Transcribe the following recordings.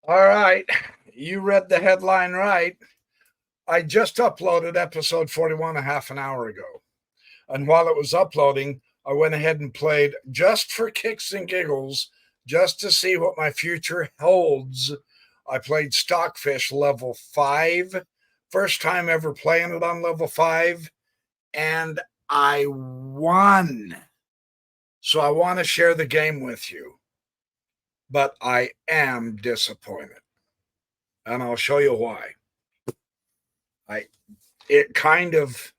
All right. You read the headline right. I just uploaded episode 41 a half an hour ago. And while it was uploading, I went ahead and played just for kicks and giggles, just to see what my future holds. I played Stockfish level 5. First time ever playing it on level 5. And I won. So I want to share the game with you. But I am disappointed. And I'll show you why. It kind of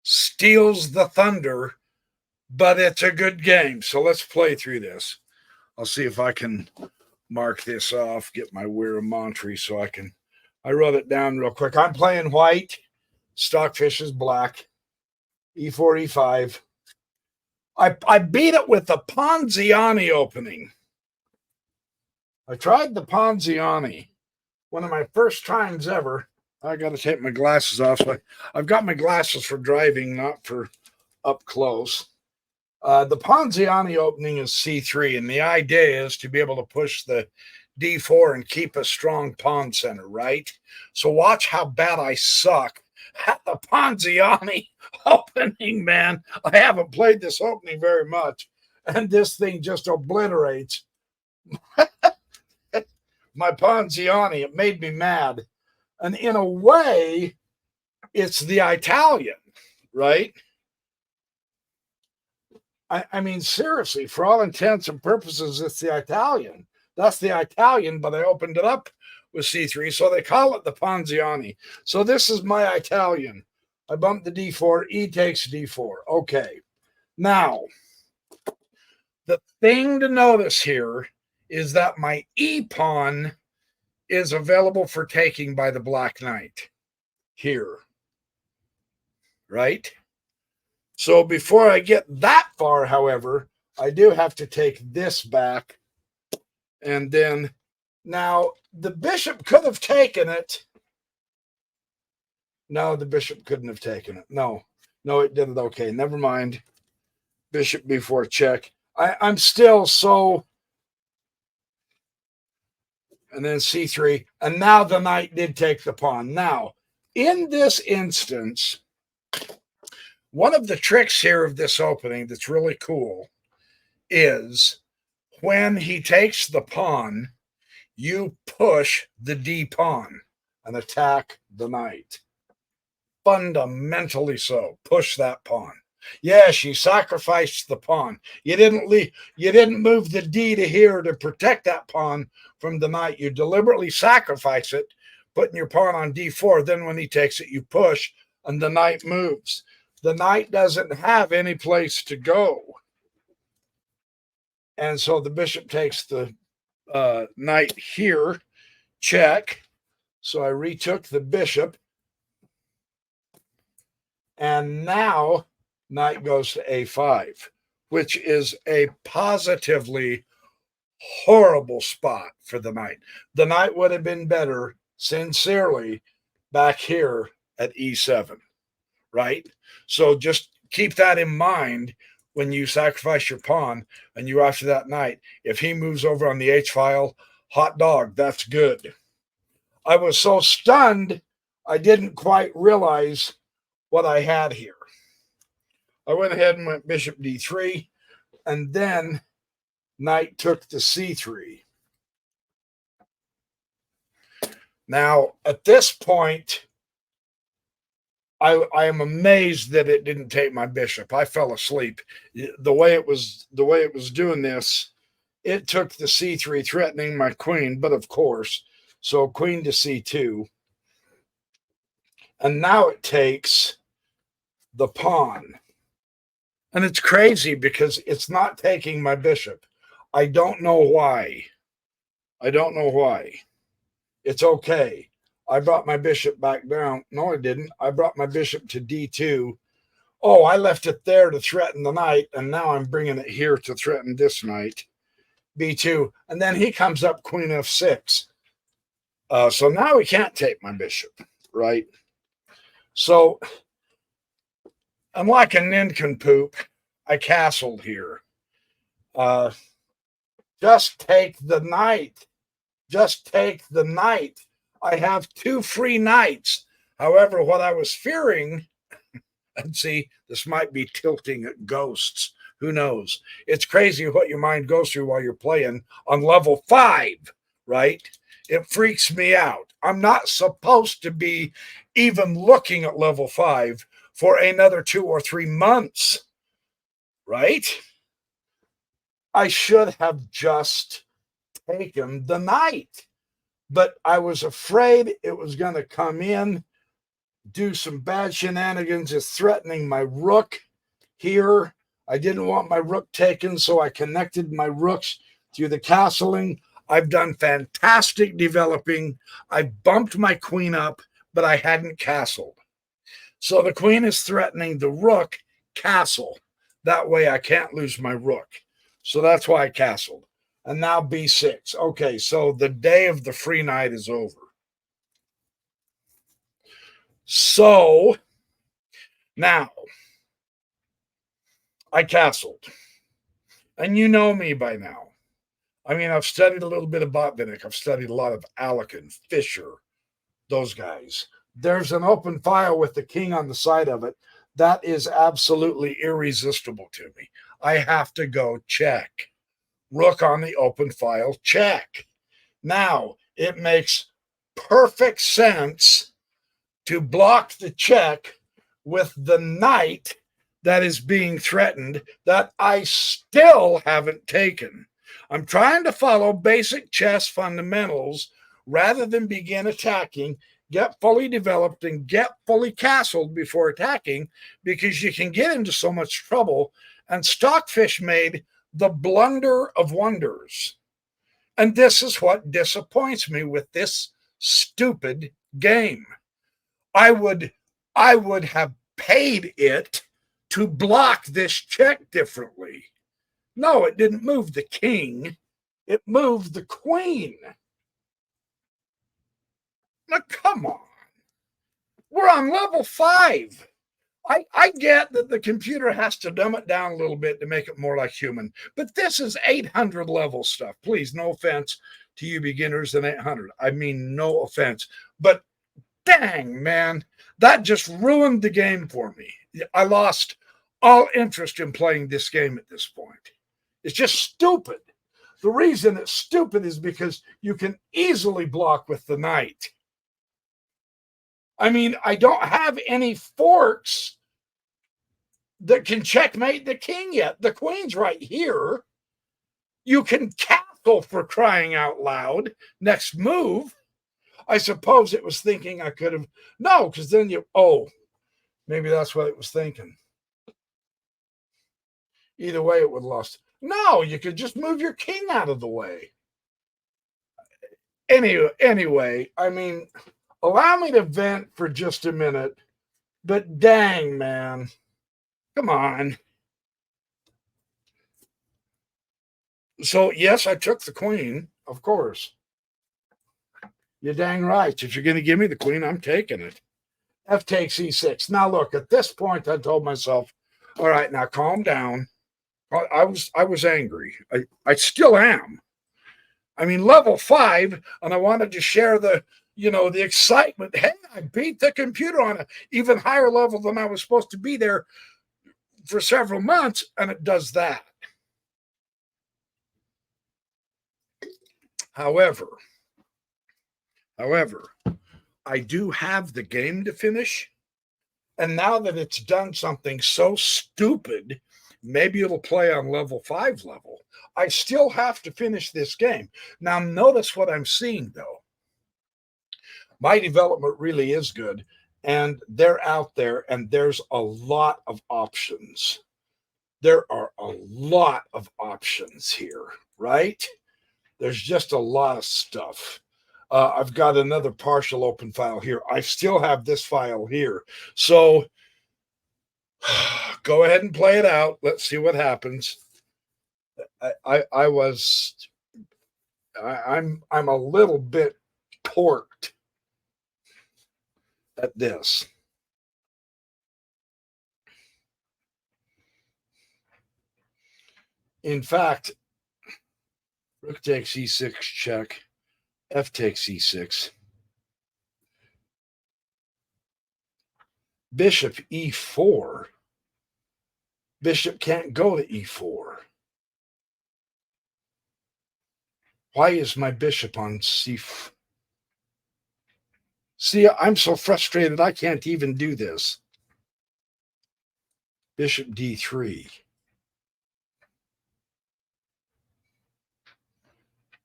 steals the thunder, but it's a good game. So let's play through this. I'll see if I can mark this off, get my Wiramontre so I wrote it down real quick. I'm playing white. Stockfish is black. E4, E5. I beat it with the Ponziani opening. I tried the Ponziani. One of my first times ever. I got to take my glasses off. So I've got my glasses for driving, not for up close. The Ponziani opening is C3, and the idea is to be able to push the D4 and keep a strong pawn center, right? So watch how bad I suck at the Ponziani opening, man. I haven't played this opening very much, and this thing just obliterates my Ponziani. It made me mad. And in a way, it's the Italian, right? I mean, seriously, for all intents and purposes, it's the Italian. That's the Italian, but I opened it up with C3, so they call it the Ponziani. So this is my Italian. I bumped the D4, E takes D4. Okay. Now, the thing to notice here is that my E pawn is available for taking by the Black Knight here, right? So before I get that far, however, I do have to take this back. And then, now, the bishop could have taken it. No, the bishop couldn't have taken it. No, it did it okay. Never mind. Bishop before check. I'm still so... And then C3. And now the knight did take the pawn. Now, in this instance, one of the tricks here of this opening that's really cool is when he takes the pawn, you push the D pawn and attack the knight. Fundamentally so. Push that pawn. Yes, you sacrificed the pawn. You didn't move the D to here to protect that pawn from the knight. You deliberately sacrifice it, putting your pawn on D4. Then when he takes it, you push, and the knight moves. The knight doesn't have any place to go. And so the bishop takes the knight here, check. So I retook the bishop. And now knight goes to A5, which is a positively horrible spot for the knight. The knight would have been better, sincerely, back here at E7, right? So just keep that in mind when you sacrifice your pawn and you're after that knight. If he moves over on the H file, hot dog, that's good. I was so stunned, I didn't quite realize what I had here. I went ahead and went bishop D3, and then knight took to C3. Now, at this point, I am amazed that it didn't take my bishop. I fell asleep. The way it was doing this, it took the C3, threatening my queen, but of course, so queen to C2. And now it takes the pawn. And it's crazy because it's not taking my bishop. I don't know why. It's okay. I brought my bishop back down. No, I didn't. I brought my bishop to D2. Oh, I left it there to threaten the knight, and now I'm bringing it here to threaten this knight. B2. And then he comes up queen F6. So now he can't take my bishop, right? So, I'm like a nincompoop. I castled here. Just take the knight. Just take the knight. I have 2 free knights. However, what I was fearing, and see, this might be tilting at ghosts. Who knows? It's crazy what your mind goes through while you're playing on level 5, right? It freaks me out. I'm not supposed to be even looking at level 5 for another 2 or 3 months, right? I should have just taken the knight, but I was afraid it was going to come in, do some bad shenanigans. It's threatening my rook here. I didn't want my rook taken, so I connected my rooks through the castling. I've done fantastic developing. I bumped my queen up, but I hadn't castled. So the queen is threatening the rook castle. That way I can't lose my rook. So that's why I castled. And now b6. Okay, so the day of the free knight is over. So now I castled. And you know me by now. I mean, I've studied a little bit of Botvinnik. I've studied a lot of Alekin, Fisher, those guys. There's an open file with the king on the side of it. That is absolutely irresistible to me. I have to go check. Rook on the open file, check. Now, it makes perfect sense to block the check with the knight that is being threatened that I still haven't taken. I'm trying to follow basic chess fundamentals rather than begin attacking, get fully developed, and get fully castled before attacking, because you can get into so much trouble. And Stockfish made the blunder of wonders. And this is what disappoints me with this stupid game. I would have paid it to block this check differently. No, it didn't move the king. It moved the queen. Now, come on. We're on level 5. I get that the computer has to dumb it down a little bit to make it more like human, but this is 800 level stuff. Please, no offense to you beginners in 800. I mean, no offense. But dang, man, that just ruined the game for me. I lost all interest in playing this game at this point. It's just stupid. The reason it's stupid is because you can easily block with the knight. I mean, I don't have any forks that can checkmate the king yet. The queen's right here. You can castle, for crying out loud. Next move. I suppose it was thinking I could have. No, because then maybe that's what it was thinking. Either way, it would have lost. No, you could just move your king out of the way. Anyway, I mean, allow me to vent for just a minute, but dang, man. Come on. So, yes, I took the queen, of course. You're dang right. If you're going to give me the queen, I'm taking it. F takes e6. Now, look, at this point, I told myself, all right, now calm down. I was angry. I still am. I mean, level 5, and I wanted to share the excitement. Hey, I beat the computer on an even higher level than I was supposed to be there for several months, and it does that. However, I do have the game to finish, and now that it's done something so stupid, maybe it'll play on level 5 level. I still have to finish this game. Now, notice what I'm seeing, though. My development really is good, and they're out there, and there's a lot of options. There are a lot of options here, right? There's just a lot of stuff. I've got another partial open file here. I still have this file here. So go ahead and play it out. Let's see what happens. I'm a little bit torqued at this. In fact, rook takes e6 check, F takes e6. Bishop e4. Bishop can't go to e4. Why is my bishop on c4? See, I'm so frustrated I can't even do this. Bishop d3.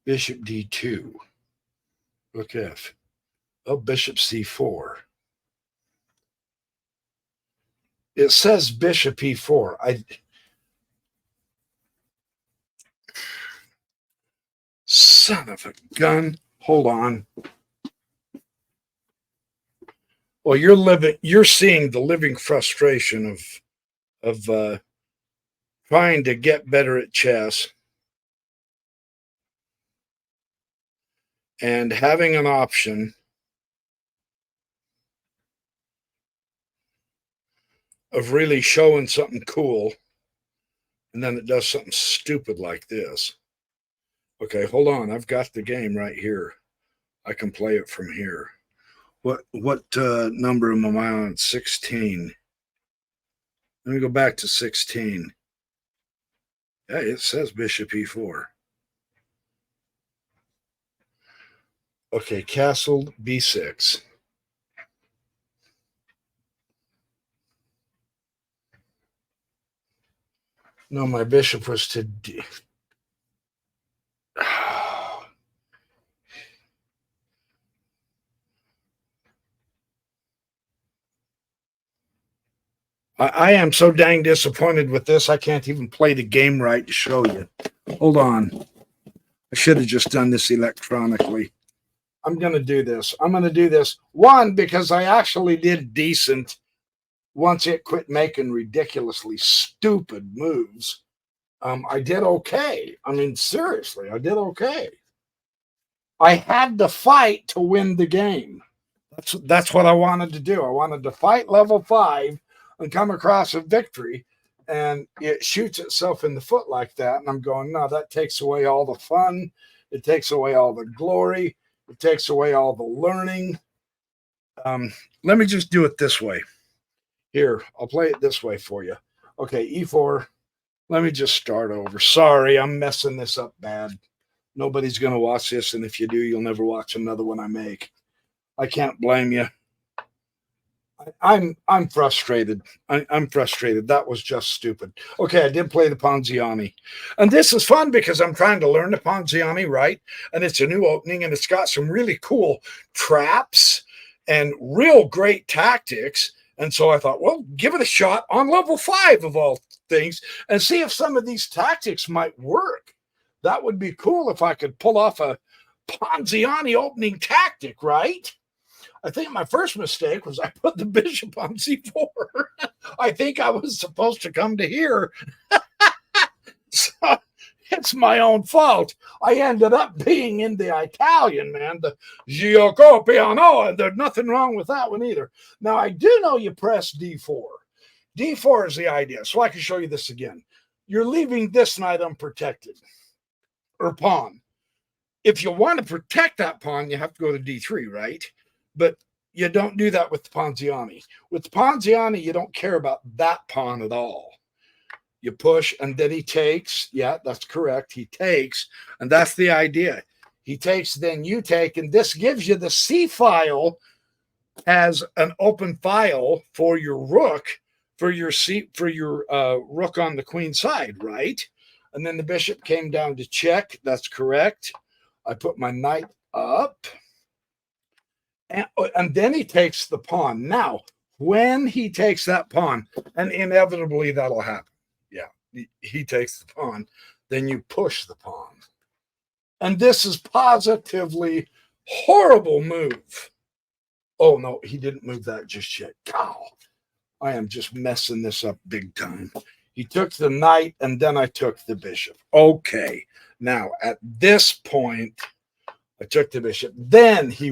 Bishop d2. Rook f. Oh, bishop c4. It says bishop e4. Son of a gun. Hold on. Well, you're seeing the living frustration of trying to get better at chess and having an option of really showing something cool, and then it does something stupid like this. Okay, hold on. I've got the game right here. I can play it from here. What number am I on? 16. Let me go back to 16. Yeah, it says bishop e4. Okay, castled b6. No, my bishop was to d. I am so dang disappointed with this. I can't even play the game right to show you. Hold on. I should have just done this electronically. I'm going to do this. I'm going to do this. One, because I actually did decent once it quit making ridiculously stupid moves. I did okay. I mean, seriously, I did okay. I had to fight to win the game. That's what I wanted to do. I wanted to fight level 5 and come across a victory, and it shoots itself in the foot like that. And I'm going, no, that takes away all the fun. It takes away all the glory. It takes away all the learning. Let me just do it this way. Here, I'll play it this way for you. Okay, e4. Let me just start over. Sorry, I'm messing this up bad. Nobody's going to watch this, and if you do, you'll never watch another one I make. I can't blame you. I'm frustrated. I'm frustrated. That was just stupid. Okay, I did play the Ponziani. And this is fun because I'm trying to learn the Ponziani, right? And it's a new opening, and it's got some really cool traps and real great tactics. And so I thought, well, give it a shot on level 5 of all things and see if some of these tactics might work. That would be cool if I could pull off a Ponziani opening tactic, right? I think my first mistake was I put the bishop on c4. I think I was supposed to come to here. So it's my own fault. I ended up being in the Italian, man, the Gioco Piano, and there's nothing wrong with that one either. Now, I do know you press d4. d4 is the idea. So I can show you this again. You're leaving this knight unprotected, or pawn. If you want to protect that pawn, you have to go to d3, right? But you don't do that with the Ponziani. With the Ponziani, you don't care about that pawn at all. You push, and then he takes. Yeah, that's correct. He takes, and that's the idea. He takes, then you take, and this gives you the C file as an open file for your rook, for your rook on the queen side, right? And then the bishop came down to check. That's correct. I put my knight up. And then he takes the pawn. Now, when he takes that pawn, and inevitably that'll happen. Yeah, he takes the pawn. Then you push the pawn. And this is positively horrible move. Oh, no, he didn't move that just yet. God, I am just messing this up big time. He took the knight, and then I took the bishop. Okay, now at this point, I took the bishop. Then he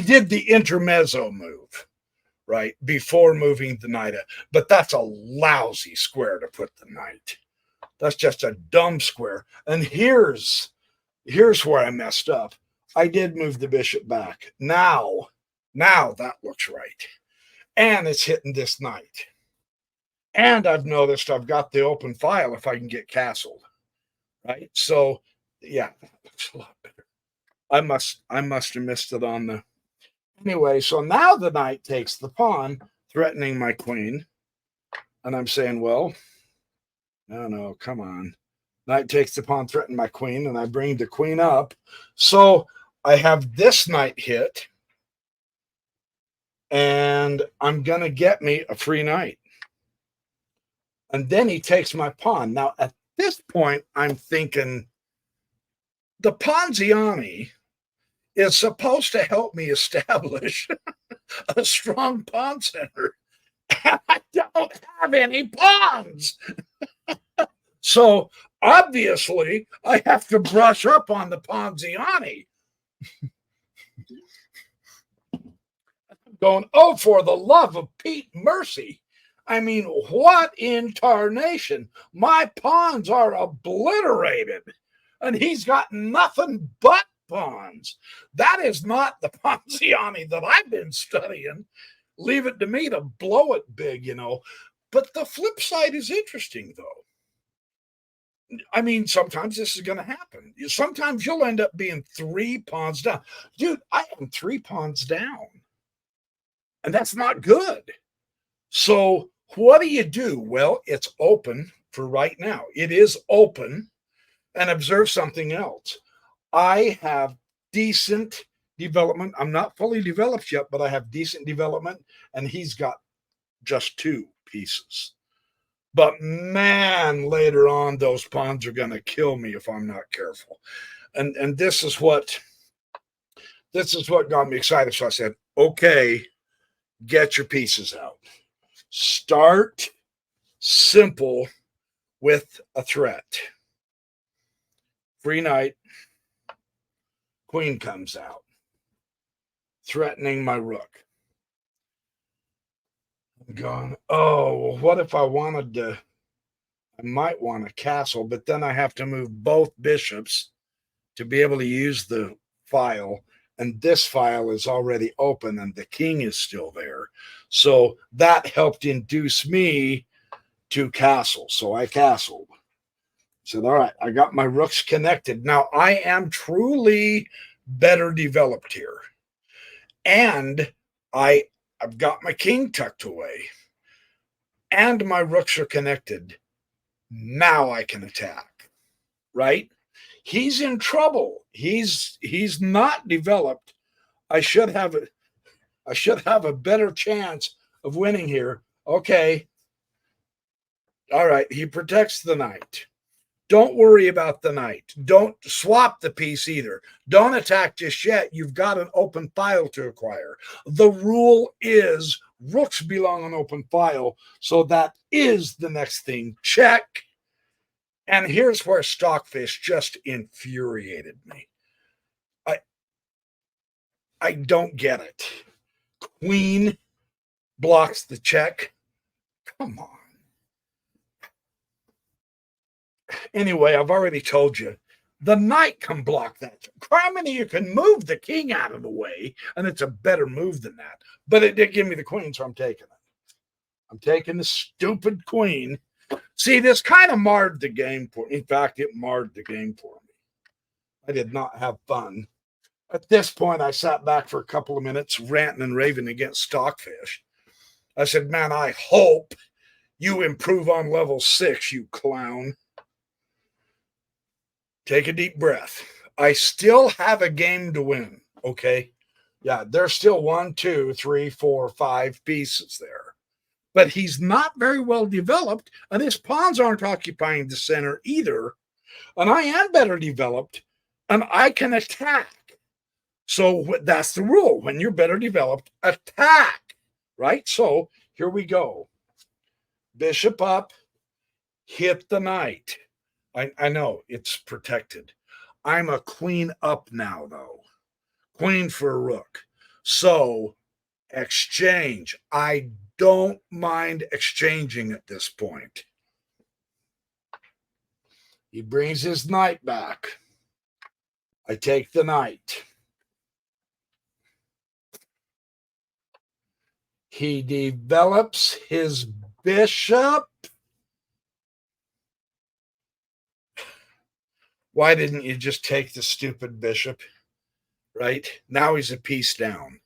did the intermezzo move, right, before moving the knight up. But that's a lousy square to put the knight. That's just a dumb square. And here's where I messed up. I did move the bishop back. Now that looks right. And it's hitting this knight. And I've noticed I've got the open file if I can get castled. Right? So, yeah, that looks a lot better. I must have missed it on the... Anyway, so now the knight takes the pawn, threatening my queen. And I'm saying, well, no, come on. Knight takes the pawn, threatening my queen, and I bring the queen up. So I have this knight hit, and I'm going to get me a free knight. And then he takes my pawn. Now, at this point, I'm thinking the Ponziani is supposed to help me establish a strong pawn center. And I don't have any pawns. So obviously, I have to brush up on the Ponziani. Going, oh, for the love of Pete Mercy. I mean, what in tarnation? My pawns are obliterated, and he's got nothing but pawns. That is not the Ponziani that I've been studying. Leave it to me to blow it big, you know. But the flip side is interesting, though. I mean, sometimes this is going to happen. Sometimes you'll end up being 3 pawns down. Dude, I am 3 pawns down. And that's not good. So what do? Well, it's open for right now. It is open. And observe something else. I have decent development. I'm not fully developed yet, but I have decent development. And he's got just 2 pieces. But man, later on, those pawns are going to kill me if I'm not careful. And this is what got me excited. So I said, okay, get your pieces out. Start simple with a threat. Free knight. Queen comes out, threatening my rook. I'm going, oh, what if I wanted to? I might want a castle, but then I have to move both bishops to be able to use the file. And this file is already open and the king is still there. So that helped induce me to castle. So I castled. Said, all right, I got my rooks connected. Now I am truly better developed here. And I've got my king tucked away. And my rooks are connected. Now I can attack. Right? He's in trouble. He's not developed. I should have a better chance of winning here. Okay. All right. He protects the knight. Don't worry about the knight. Don't swap the piece either. Don't attack just yet. You've got an open file to acquire. The rule is rooks belong on open file. So that is the next thing. Check. And here's where Stockfish just infuriated me. I don't get it. Queen blocks the check. Come on. Anyway, I've already told you. The knight can block that. Criminy, you can move the king out of the way, and it's a better move than that. But it did give me the queen, so I'm taking it. I'm taking the stupid queen. See, this kind of marred the game for me. In fact, it marred the game for me. I did not have fun. At this point, I sat back for a couple of minutes, ranting and raving against Stockfish. I said, man, I hope you improve on level 6, you clown. Take a deep breath. I still have a game to win, okay? Yeah, there's still 1, 2, 3, 4, 5 pieces there. But he's not very well developed, and his pawns aren't occupying the center either. And I am better developed, and I can attack. So that's the rule. When you're better developed, attack, right? So here we go. Bishop up, hit the knight. I know it's protected. I'm a queen up now, though. Queen for a rook. So exchange. I don't mind exchanging at this point. He brings his knight back. I take the knight. He develops his bishop. Why didn't you just take the stupid bishop? Right? Now he's a piece down.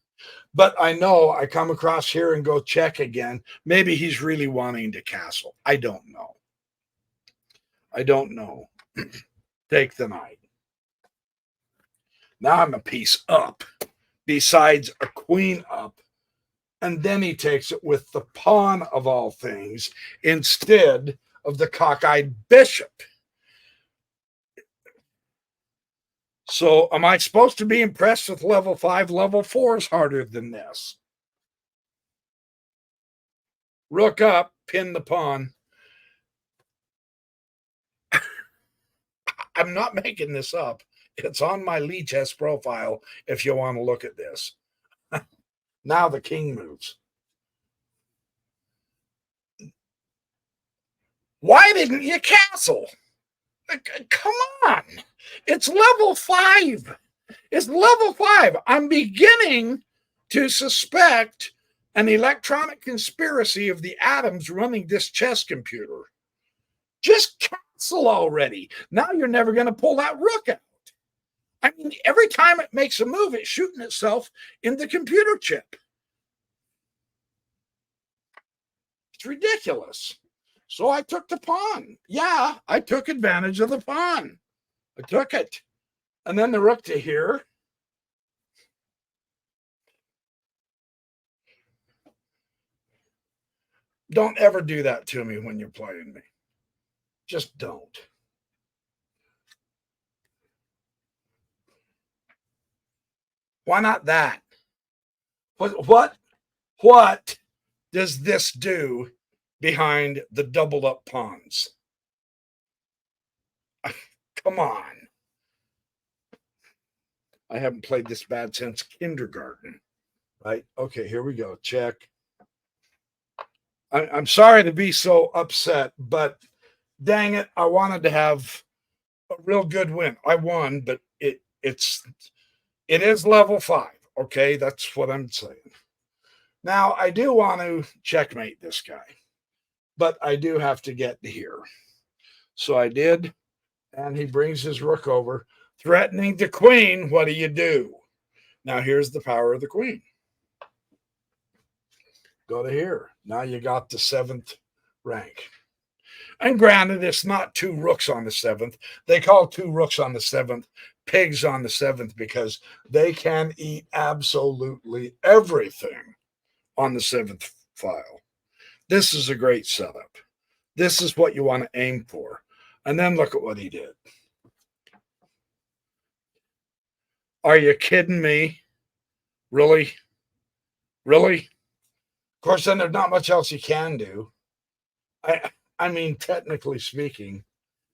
But I know I come across here and go check again. Maybe he's really wanting to castle. I don't know. I don't know. Take the knight. Now I'm a piece up, besides a queen up. And then he takes it with the pawn of all things instead of the cockeyed bishop. So am I supposed to be impressed with level 5? Level 4 is harder than this. Rook up, pin the pawn. I'm not making this up. It's on my Lichess profile if you want to look at this. Now the king moves. Why didn't you castle? Come on. It's level 5. It's level 5. I'm beginning to suspect an electronic conspiracy of the atoms running this chess computer. Just castle already. Now you're never going to pull that rook out. I mean, every time it makes a move, it's shooting itself in the computer chip. It's ridiculous. So I took the pawn. Yeah, I took advantage of the pawn. I took it. And then the rook to here. Don't ever do that to me when you're playing me. Just don't. Why not that? What does this do behind the doubled up pawns? Come on. I haven't played this bad since kindergarten. Right? Okay, here we go. Check. I'm sorry to be so upset, but dang it, I wanted to have a real good win. I won, but it is level 5. Okay, that's what I'm saying. Now I do want to checkmate this guy, but I do have to get to here. So I did, and he brings his rook over, threatening the queen. What do? Now here's the power of the queen. Go to here. Now you got the 7th rank. And granted, it's not 2 rooks on the 7th. They call 2 rooks on the 7th pigs on the 7th because they can eat absolutely everything on the 7th file. This is a great setup. This is what you want to aim for. And then look at what he did. Are you kidding me? Really? Really? Of course, then there's not much else you can do. I mean, technically speaking,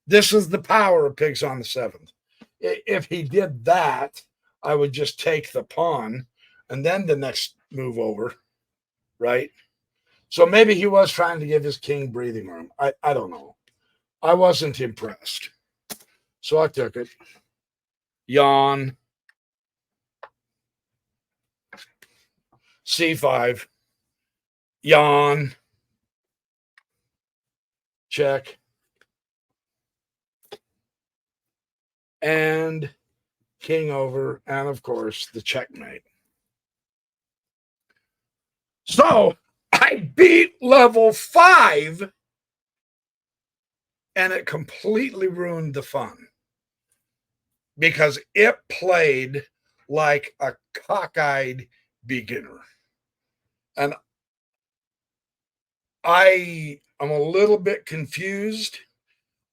this is the power of pigs on the 7th. If he did that, I would just take the pawn and then the next move over, right? So maybe he was trying to give his king breathing room. I don't know. I wasn't impressed. So I took it. Yawn. C5. Yawn. Check. And king over. And of course, the checkmate. So I beat level 5. And it completely ruined the fun. Because it played like a cockeyed beginner. And I am a little bit confused.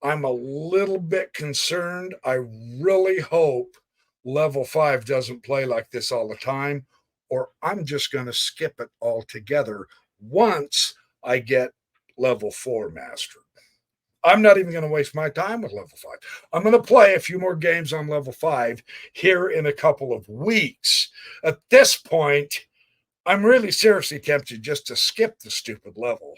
I'm a little bit concerned. I really hope level 5 doesn't play like this all the time, or I'm just going to skip it altogether once I get level 4 mastered. I'm not even going to waste my time with level 5. I'm going to play a few more games on level 5 here in a couple of weeks. At this point, I'm really seriously tempted just to skip the stupid level.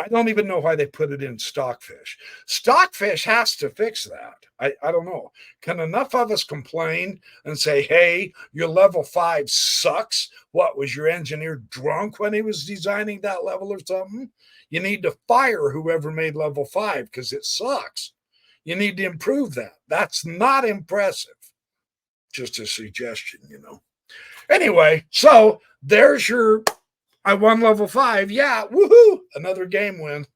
I don't even know why they put it in Stockfish. Stockfish has to fix that. I don't know. Can enough of us complain and say, hey, your level 5 sucks? What, was your engineer drunk when he was designing that level or something? You need to fire whoever made level 5 because it sucks. You need to improve that. That's not impressive. Just a suggestion, you know. Anyway, so there's your, I won level 5. Yeah, woohoo, another game win.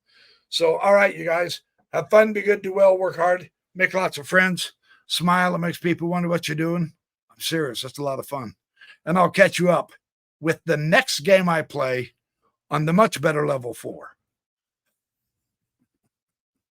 So, all right, you guys, have fun, be good, do well, work hard, make lots of friends, smile. It makes people wonder what you're doing. I'm serious. That's a lot of fun. And I'll catch you up with the next game I play on the much better level 4.